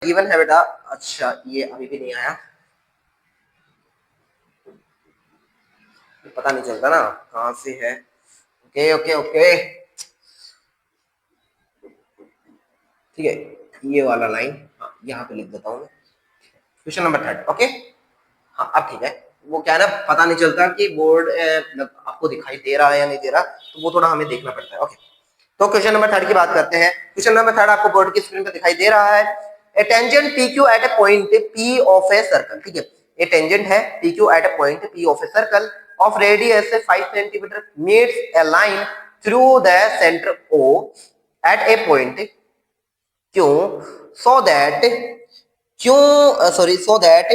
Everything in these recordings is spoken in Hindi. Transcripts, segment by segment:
गिवन है बेटा। अच्छा ये अभी भी नहीं आया, पता नहीं चलता ना कहां से है। ओके ओके ओके ठीक है, ये वाला लाइन हाँ यहाँ पे लिख देता हूँ मैं, क्वेश्चन नंबर 3 ओके। हाँ अब ठीक है, वो क्या है ना पता नहीं चलता कि बोर्ड मतलब आपको दिखाई दे रहा है या नहीं दे रहा, तो वो थोड़ा हमें देखना पड़ता है। ओके तो क्वेश्चन नंबर 3 की बात करते हैं। क्वेश्चन नंबर 3 आपको बोर्ड की स्क्रीन पे दिखाई दे रहा है। A tangent P Q at a point P of a circle, ठीक है, ये टेंजेंट है P Q at a point P of a circle of radius 5 centimetre meets a line through the centre O at a point Q so that so that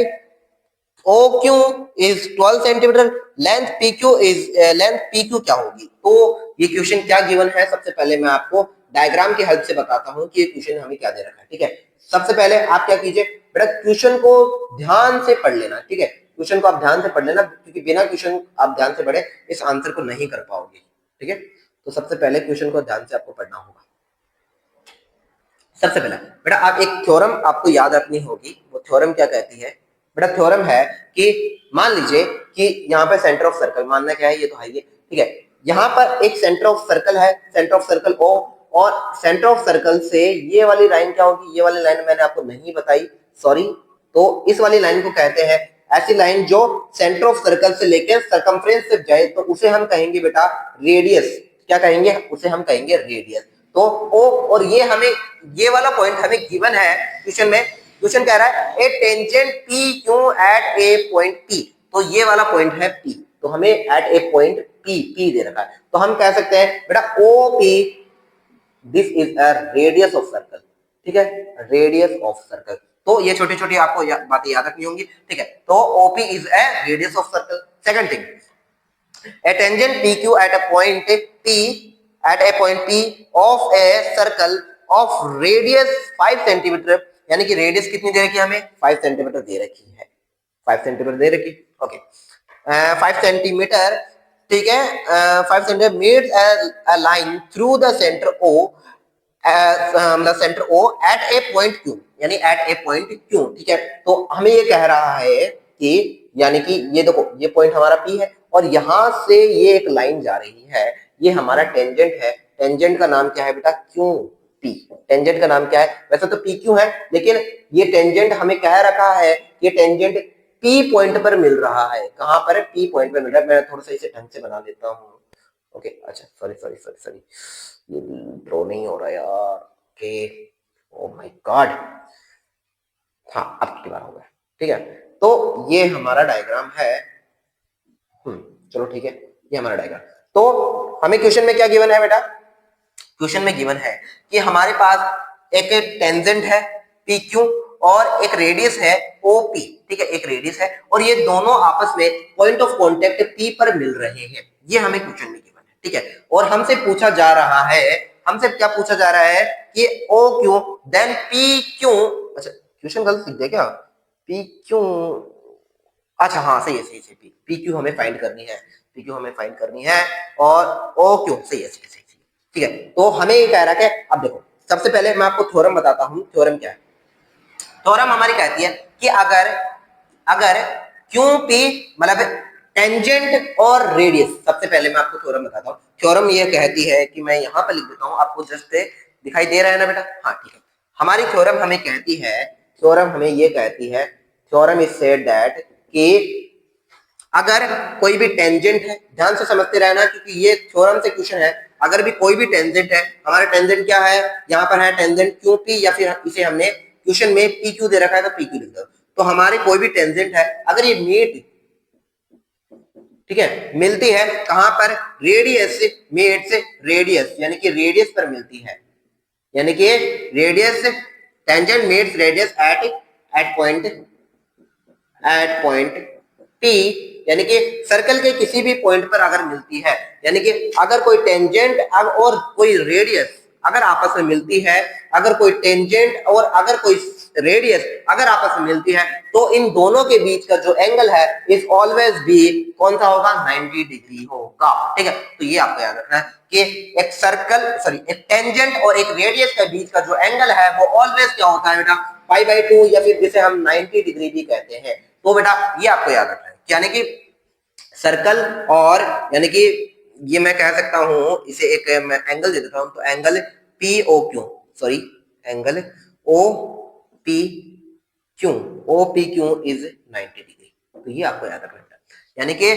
O Q is 12 centimetre, length P Q is length P Q क्या होगी। तो ये क्वेश्चन क्या गिवन है, सबसे पहले मैं आपको डायग्राम की हेल्प से बताता हूं कि ये क्वेश्चन हमें क्या दे रखा है। ठीक है, सबसे पहले आप क्या कीजिए बेटा, क्वेश्चन को ध्यान से पढ़ लेना। ठीक है, क्वेश्चन को आप ध्यान से पढ़ लेना, क्योंकि बिना क्वेश्चन आप ध्यान से पढ़े इस आंसर को नहीं कर पाओगे। ठीक है, तो सबसे पहले क्वेश्चन को ध्यान से आपको पढ़ना होगा। सबसे पहले बेटा आप एक थ्योरम आपको याद रखनी होगी। वो थ्योरम क्या कहती है बेटा, थ्योरम है कि मान लीजिए कि यहाँ पे सेंटर ऑफ सर्कल मानना क्या है, ये तो है ये, ठीक है, यहाँ पर एक सेंटर ऑफ सर्कल है, सेंटर ऑफ सर्कल ओ, और सेंटर ऑफ सर्कल से ये वाली लाइन क्या होगी, ये वाली लाइन मैंने आपको नहीं बताई, सॉरी। तो इस वाली लाइन को कहते हैं, ऐसी लाइन जो सेंटर ऑफ सर्कल से लेकर सर्कमफ्रेंस तक जाए, तो उसे हम कहेंगे बेटा रेडियस। क्या कहेंगे, उसे हम कहेंगे रेडियस। तो ओ और ये हमें, ये वाला पॉइंट हमें गिवन है क्वेश्चन में। क्वेश्चन कह रहा है a tangent P Q at a point P, तो ये वाला पॉइंट है पी, तो हमें एट ए पॉइंट पी दे रखा है, तो हम कह सकते हैं बेटा O P this is a radius of circle. ठीक है, रेडियस ऑफ सर्कल। तो ये छोटी छोटी आपको बातें याद रखनी होंगी। ठीक है, तो OP is a radius of circle. Second thing, a tangent pq at a point p of a circle of radius 5 centimetre, यानी कि रेडियस कितनी दे रखी है हमें, 5 सेंटीमीटर दे रखी है, 5 सेंटीमीटर दे रखी। ओके 5 सेंटीमीटर, ठीक है, 5 centimetre made a line through the centre O, मतलब centre O at a point Q, यानी एट ए पॉइंट क्यू। ठीक है, तो हमें ये कह रहा है कि यानी कि ये देखो ये पॉइंट हमारा पी है और यहां से ये एक लाइन जा रही है, ये हमारा टेंजेंट है। टेंजेंट का नाम क्या है बेटा, क्यू पी। टेंजेंट का नाम क्या है, वैसे तो पी क्यू है, लेकिन ये टेंजेंट हमें कह रखा है कि टेंजेंट पी पॉइंट पर मिल रहा है। कहां पर है, पी पॉइंट पर मिल रहा है। मैं थोड़ा सा इसे ढंग से बना देता हूँ। ओके अच्छा सॉरी सॉरी सॉरी सॉरी, ये ड्रॉ नहीं हो रहा यार। ओके ओ माय गॉड, हाँ अब की बार हो गया। ठीक है, तो ये हमारा डायग्राम है। चलो ठीक है, ये हमारा डायग्राम। तो हमें क्वेश्चन में क्या गिवन है बेटा, क्वेश्चन में गिवन है कि हमारे पास एक टेंजेंट है पी क्यू और एक रेडियस है ओपी। ठीक है, एक रेडियस है और ये दोनों आपस में पॉइंट ऑफ कांटेक्ट पी पर मिल रहे हैं, ये हमें क्वेश्चन में गिवन है। ठीक है, और हमसे पूछा जा रहा है, हमसे क्या पूछा जा रहा है कि O Q then P Q. अच्छा क्वेश्चन गलत लिख दिया क्या, पी क्यू, अच्छा हाँ सही है सही है, पी क्यू हमें फाइंड करनी है, पी क्यू हमें फाइंड करनी है, और ओ क्यू सही है सही है सही है। ठीक है, तो हमें ये कह रहा है, अब देखो सबसे पहले मैं आपको थ्योरम बताता हूं। थ्योरम क्या है, थ्योरम हमारी कहती है कि अगर अगर क्यू पी मतलब टेंजेंट और रेडियस, सबसे पहले मैं आपको थ्योरम बताता हूं। थ्योरम ये कहती है कि मैं यहां पर लिख देता हूं, आपको जस्ट दिखाई दे रहा है ना बेटा, हाँ ठीक है। हमारी थ्योरम हमें कहती है, थ्योरम हमें ये कहती है, थ्योरम इज सेड दैट कि अगर कोई भी टेंजेंट है, ध्यान से समझते रहना क्योंकि ये थ्योरम से क्वेश्चन है। अगर भी कोई भी टेंजेंट है, हमारा टेंजेंट क्या है, यहाँ पर है टेंजेंट क्यू पी, या फिर इसे हमने क्वेश्चन में पी क्यू दे रखा है तो पी क्यू लिख दो। तो हमारे कोई भी टेंजेंट है, अगर ये मीट, ठीक है, मिलती है कहां पर, रेडियस से, मेट से रेडियस, यानी कि रेडियस पर मिलती है, यानी कि radius tangent meets radius at point T, यानी कि सर्कल के किसी भी पॉइंट पर अगर मिलती है, यानी कि अगर कोई टेंजेंट और कोई रेडियस अगर आपस में मिलती है, अगर कोई टेंजेंट और अगर कोई रेडियस अगर आपस में मिलती है, तो इन दोनों के बीच का जो एंगल है इज ऑलवेज बी, कौन सा होगा, 90 डिग्री होगा। ठीक है, तो ये आपको याद रखना है कि एक सर्कल, सॉरी एक टेंजेंट और एक रेडियस के बीच का जो एंगल है वो ऑलवेज क्या होता है बेटा, π/2 या फिर जिसे हम 90 डिग्री भी कहते हैं। तो बेटा ये आपको याद रखना है, यानी कि सर्कल और यानी कि ये मैं कह सकता हूं, इसे एक मैं एंगल दे देता हूं, तो angle POQ, sorry angle OPQ, OPQ is 90 degree. तो ये आपको याद रखना है, यानी कि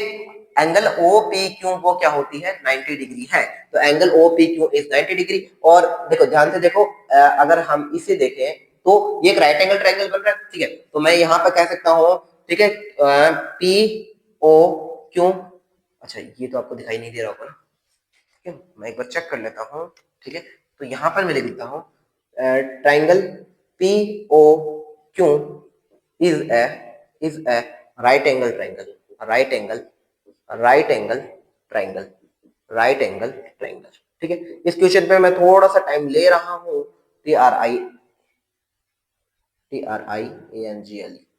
एंगल OPQ वो क्या होती है, 90 डिग्री है। तो एंगल OPQ इज 90 डिग्री। और देखो ध्यान से देखो, अगर हम इसे देखें तो ये एक राइट एंगल ट्रायंगल बन रहा है, ठीक है। तो मैं यहाँ पर कह सकता हूँ, ठीक है, POQ, अच्छा ये तो आपको दिखाई नहीं दे रहा होगा ना, ठीक है, मैं एक बार चेक कर लेता हूँ, ठीक है। तो यहाँ पर मैं लिख देता हूँ triangle POQ is a right angle triangle, right angle triangle, right angle triangle, ठीक है। इस क्वेश्चन पे मैं थोड़ा सा टाइम ले रहा हूँ, TRIANGLE,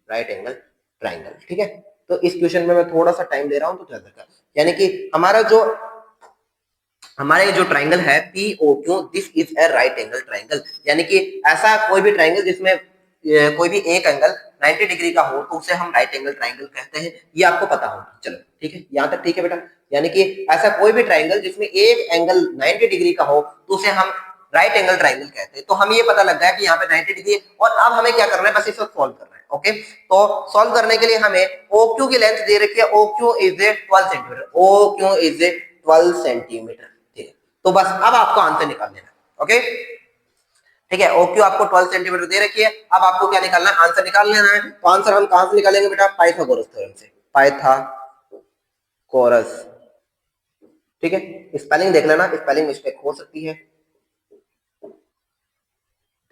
राइट एंगल ट्रायंगल, ठीक है। तो इस क्वेश्चन में मैं थोड़ा सा टाइम ले रहा हूँ, तो ध्यान रखना, यानी कि हमारा जो ट्रायंगल है POQ, this is A right angle triangle, यानी कि ऐसा कोई भी ट्रायंगल जिसमें कोई भी एक एंगल 90 डिग्री का हो तो उसे हम राइट एंगल ट्रायंगल कहते हैं। ये आपको पता होगा, चलो ठीक है, यहाँ तक ठीक है बेटा। यानी कि ऐसा कोई भी ट्रायंगल जिसमें एक एंगल 90 डिग्री का हो तो उसे हम राइट एंगल ट्रायंगल कहते हैं। तो हमें ये पता लग गया कि यहाँ पे 90 डिग्री है, और अब हमें क्या करना है, बस इसे सॉल्व करना है। ओके, तो सॉल्व करने के लिए हमें OQ की लेंथ दे रखी है, OQ is 12 centimetre, OQ is 12 centimetre, ठीक है। तो बस अब आपको आंसर निकाल लेना है। ओके, ठीक है, OQ आपको 12 सेंटीमीटर दे रखी है, अब आपको क्या निकालना है, आंसर निकाल लेना है। तो आंसर हम कहां से निकालेंगे बेटा, पाइथागोरस थ्योरम से, पाइथागोरस, ठीक है। स्पेलिंग देख लेना, स्पेलिंग मिस्टेक हो सकती है,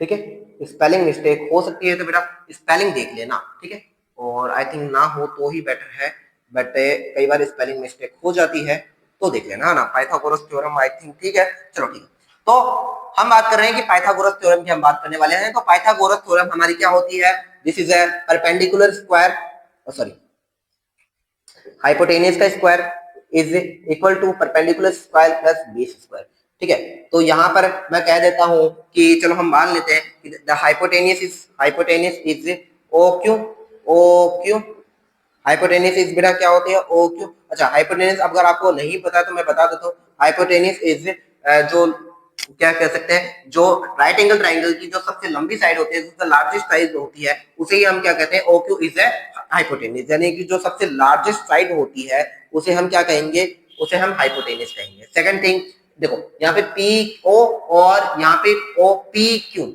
ठीक है, स्पेलिंग मिस्टेक हो सकती है, तो बेटा स्पेलिंग देख लेना, ठीक है। और आई थिंक ना हो तो ही बेटर है, बट कई बार स्पेलिंग मिस्टेक हो जाती है, तो देख लेना, है ना। पाइथागोरस थ्योरम आई थिंक ठीक है, चलो ठीक है। तो हम बात कर रहे हैं कि पाइथागोरस थ्योरम की हम बात करने वाले हैं। तो पाइथागोरस थ्योरम हमारी क्या होती है, this is a perpendicular square, sorry hypotenuse का square is equal to perpendicular square plus base square, ठीक है। तो यहाँ पर मैं कह देता हूं कि चलो हम मान लेते हैं कि the hypotenuse is OQ, OQ, hypotenuse is बेटा क्या होती है, OQ। अच्छा, हाइपोटेनियस अगर आपको नहीं पता तो मैं बता देता हूँ, हाइपोटेनियस इज जो क्या कह सकते हैं, जो राइट एंगल ट्राइंगल की जो सबसे लंबी साइड होती है, जो लार्जेस्ट साइड होती है, उसे ही हम क्या कहते हैं, OQ इज ए हाइपोटेनियस, यानी कि जो सबसे लार्जेस्ट साइड होती है उसे हम क्या कहेंगे, उसे हम हाइपोटेनियस कहेंगे। सेकंड थिंग देखो, यहाँ पे PO और यहाँ पे OPQ,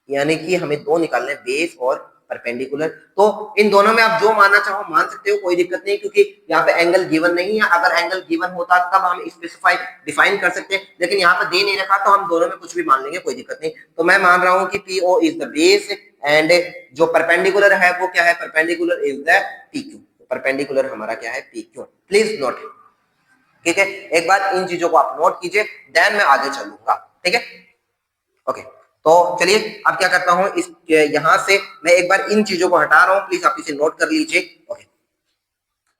यानी कि हमें दो निकालने, बेस और परपेंडिकुलर। तो इन दोनों में आप जो मानना चाहो मान सकते हो, कोई दिक्कत नहीं, क्योंकि यहाँ पे एंगल गिवन नहीं है। अगर एंगल गिवन होता तब हम स्पेसिफाई डिफाइन कर सकते हैं, लेकिन यहाँ पे दे नहीं रखा तो हम दोनों में कुछ भी मान लेंगे, कोई दिक्कत नहीं। तो मैं मान रहा हूँ कि PO is the base and जो परपेंडिकुलर है वो क्या है, perpendicular is the PQ, perpendicular हमारा क्या है, PQ। प्लीज नोट, ठीक है, एक बार इन चीजों को आप नोट कीजिए, देन मैं आगे चलूंगा, ठीक है। ओके, तो चलिए अब क्या करता हूं, इस यहां से मैं एक बार इन चीजों को हटा रहा हूं, प्लीज आप इसे नोट कर लीजिए। ओके,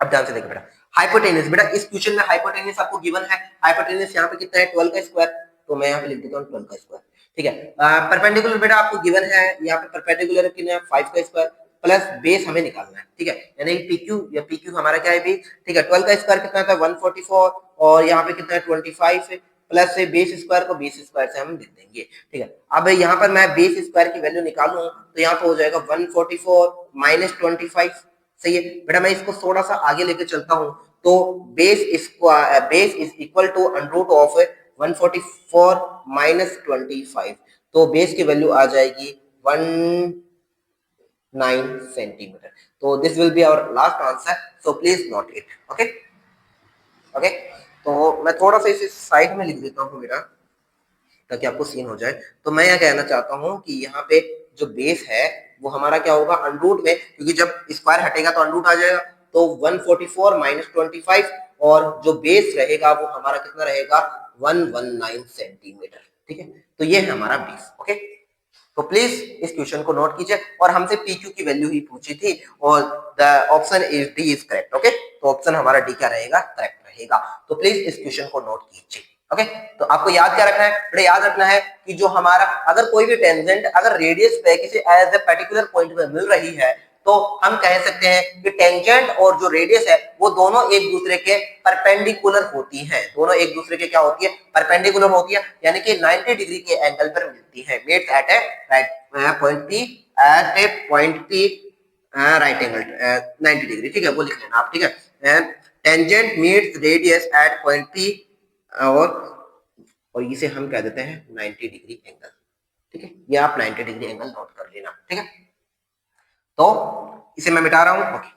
अब ध्यान से देखिए बेटा, हाइपोटेनस, बेटा इस क्वेश्चन में हाइपोटेनस आपको गिवन है। हाइपोटेनस यहाँ पे कितना है, 12 का स्क्वायर, तो मैं यहाँ पे लिख देता हूँ 12 का स्क्वायर, ठीक है। परपेंडिकुलर बेटा आपको गिवन है, यहाँ पे परपेंडिकुलर कितना है, 5 का स्क्वायर प्लस बेस हमें निकालना है, ठीक है। यानी PQ या PQ हमारा क्या है बेस, ठीक है। 12 का स्क्वायर कितना था, 144, और यहाँ पे कितना है 25 प्लस से बेस स्क्वायर को बेस स्क्वायर से हम लिख देंगे, ठीक है। अब यहाँ पर मैं बेस स्क्वायर की वैल्यू निकालूं तो यहाँ पे हो जाएगा 144 माइनस 25, सही है बेटा। मैं इसको थोड़ा सा आगे लेके चलता हूं, तो base is equal to under root of 144 minus 25, तो बेस की वैल्यू आ जाएगी 19 सेंटीमीटर। तो this will be our last answer, so please note it. Okay okay, तो मैं थोड़ा सा इसे साइड में लिख देता हूँ बेटा, ताकि आपको सीन हो जाए। तो मैं यह कहना चाहता हूँ कि यहाँ पे जो बेस है वो हमारा क्या होगा, अंडरूट में, क्योंकि जब स्क्वायर हटेगा तो अंडरूट आ जाएगा, तो 144 माइनस 25, और जो बेस रहेगा वो हमारा कितना रहेगा, 119 सेंटीमीटर, ठीक है। तो ये है हमारा बेस। ओके, तो प्लीज इस क्वेश्चन को नोट कीजिए, और हमसे PQ की वैल्यू ही पूछी थी, और the option is D is correct. Okay, तो ऑप्शन हमारा डी क्या रहेगा, करेक्ट रहेगा। तो प्लीज इस क्वेश्चन को नोट कीजिए। ओके, तो आपको याद क्या रखना है बेटा, याद रखना है कि जो हमारा अगर कोई भी टेंजेंट अगर रेडियस पे किसी एज ए पर्टिकुलर पॉइंट पे मिल रही है तो हम कह सकते हैं कि टेंजेंट और जो रेडियस है वो दोनों एक दूसरे के परपेंडिकुलर होती हैं, दोनों एक दूसरे के क्या होती है, परपेंडिकुलर होती है, यानी कि 90 डिग्री के एंगल पर मिलती है, meets at a right point P, at a point P right angle 90 degree, ठीक है, वो लिख लेना आप, ठीक है, tangent meets radius at point P और इसे हम कह देते हैं 90 डिग्री एंगल, ठीक है, ये आप 90 डिग्री एंगल नोट कर लेना, ठीक है, तो इसे मैं मिटा रहा हूं, ओके।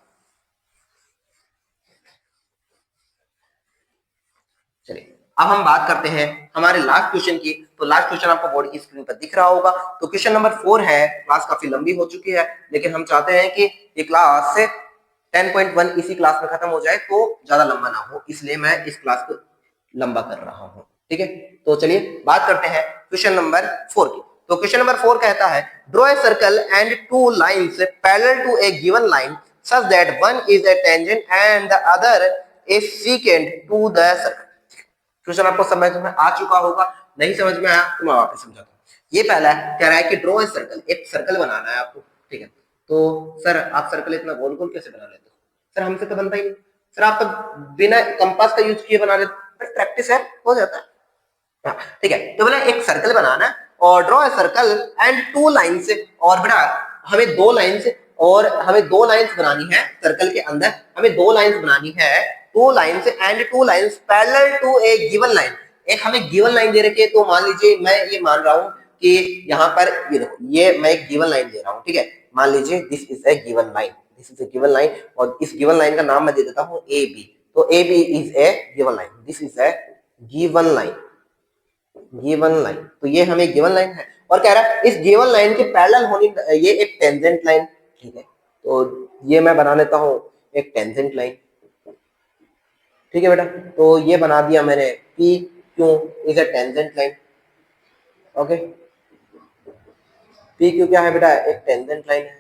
चलिए अब हम बात करते हैं हमारे लास्ट क्वेश्चन की, तो लास्ट क्वेश्चन आपको बोर्ड की स्क्रीन पर दिख रहा होगा, तो क्वेश्चन नंबर 4 है, क्लास काफी लंबी हो चुकी है लेकिन हम चाहते हैं कि ये क्लास से 10.1 इसी क्लास में खत्म हो जाए तो ज्यादा लंबा ना हो, इसलिए मैं इस क्लास को लंबा कर रहा हूं, ठीक है, तो चलिए बात करते हैं क्वेश्चन नंबर 4 की। तो क्वेश्चन नंबर 4 कहता है draw a circle and two lines parallel to a given line such that one is a tangent and the other is secant to the circle. Question आपको समझ में आ चुका होगा, नहीं समझ में आया तो मैं वापस समझाता हूँ। ये पहला कह रहा है कि ड्रॉ ए सर्कल, एक सर्कल बनाना है आपको, ठीक है, तो सर आप सर्कल इतना गोल गोल कैसे बना लेते हो, सर हमसे तो बनता ही नहीं, सर आप तो बिना कंपास का यूज किए बना लेते, बट प्रैक्टिस है हो जाता है, हाँ, ठीक है, तो बोला एक सर्कल बनाना है और draw a circle and two lines, और बेटा हमें दो लाइंस और हमें दो लाइंस बनानी है सर्कल के अंदर, हमें दो लाइंस बनानी है, two lines and two lines parallel to a given line, एक हमें गिवन लाइन दे रखी है, तो मान लीजिए मैं ये मान रहा हूं कि यहाँ पर ये देखो ये मैं एक गिवन लाइन दे रहा हूँ, ठीक है, मान लीजिए this is a given line, this is a given line और इस गिवन लाइन का नाम मैं दे देता हूँ ए बी, तो A B is a given line, this is a given line, given line, तो ये हमें गिवन लाइन है और कह रहा है इस गिवन लाइन के पैरेलल होनी, ये एक टेंजेंट लाइन, ठीक है, तो ये मैं बना लेता हूं एक टेंजेंट लाइन, ठीक है बेटा, तो ये बना दिया मैंने P Q is a tangent line, okay, P Q क्या है बेटा, एक टेंजेंट लाइन है,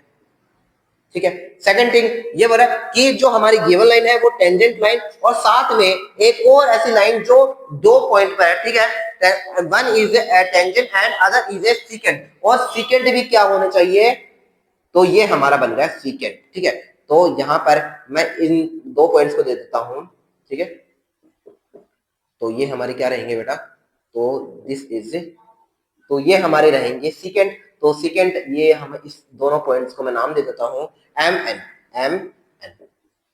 ठीक है। सेकंड थिंग ये बोला कि जो हमारी गिवन लाइन है वो टेंजेंट लाइन और साथ में एक और ऐसी लाइन जो दो पॉइंट पर है, ठीक है, one is a tangent and other is a secant, और सीकेंट भी क्या होना चाहिए, तो ये हमारा बन गया सीकेंट, ठीक है, तो यहां पर मैं इन दो पॉइंट्स को दे देता हूं, ठीक है, तो ये हमारे क्या रहेंगे बेटा, तो दिस इज, तो ये हमारे रहेंगे सीकेंट, तो सीकेंट ये हम इस दोनों पॉइंट्स को मैं नाम दे देता हूं एम एन, एम एन,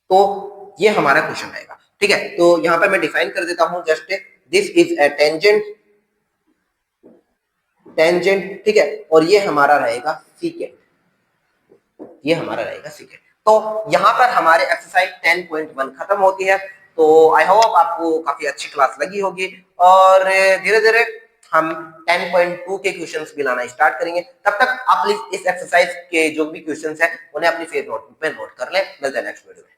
तो ये हमारा क्वेश्चन रहेगा, ठीक है, तो यहां पर मैं डिफाइन कर देता हूं just this is a tangent, tangent, ठीक है, और ये हमारा रहेगा सीकेंट, ये हमारा रहेगा सीकेंट, तो यहां पर हमारे एक्सरसाइज 10.1 खत्म होती है, तो आई होप आपको काफी अच्छी क्लास लगी होगी और धीरे धीरे हम 10.2 के क्वेश्चंस भी लाना स्टार्ट करेंगे, तब तक आप प्लीज इस एक्सरसाइज के जो भी क्वेश्चंस हैं उन्हें अपनी फेस नोट पे नोट कर लें। मिलते हैं नेक्स्ट वीडियो में।